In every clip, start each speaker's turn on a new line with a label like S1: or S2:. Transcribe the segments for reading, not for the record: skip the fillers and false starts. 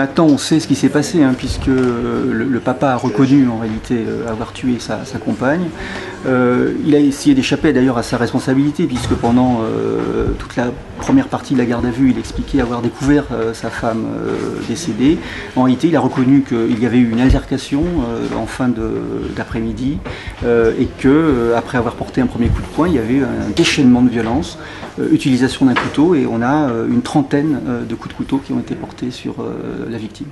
S1: Maintenant, on sait ce qui s'est passé, hein, puisque le papa a reconnu en réalité avoir tué sa compagne. Il a essayé d'échapper d'ailleurs à sa responsabilité, puisque pendant toute la première partie de la garde à vue, il expliquait avoir découvert sa femme décédée. En réalité, il a reconnu qu'il y avait eu une altercation en fin d'après-midi et qu'après avoir porté un premier coup de poing, il y avait eu un déchaînement de violence, utilisation d'un couteau, et on a une trentaine de coups de couteau qui ont été portés sur la victime.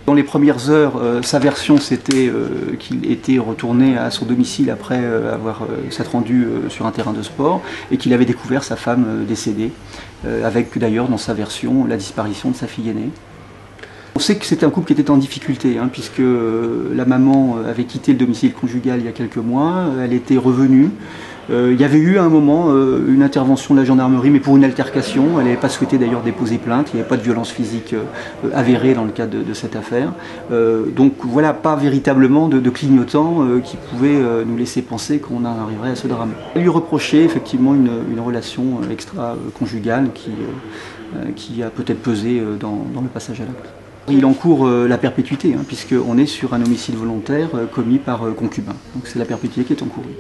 S1: Dans les premières heures, sa version c'était qu'il était retourné à son domicile après s'être rendu sur un terrain de sport et qu'il avait découvert sa femme décédée, avec d'ailleurs dans sa version la disparition de sa fille aînée. On sait que c'était un couple qui était en difficulté, hein, puisque la maman avait quitté le domicile conjugal il y a quelques mois, elle était revenue. Il y avait eu à un moment une intervention de la gendarmerie, mais pour une altercation. Elle n'avait pas souhaité d'ailleurs déposer plainte, il n'y avait pas de violence physique avérée dans le cadre de cette affaire. Donc voilà, pas véritablement de clignotant qui pouvait nous laisser penser qu'on en arriverait à ce drame. Elle lui reprochait effectivement une relation extra-conjugale qui a peut-être pesé dans le passage à l'acte. Il encourt la perpétuité, hein, puisqu'on est sur un homicide volontaire commis par concubin. Donc c'est la perpétuité qui est encourue.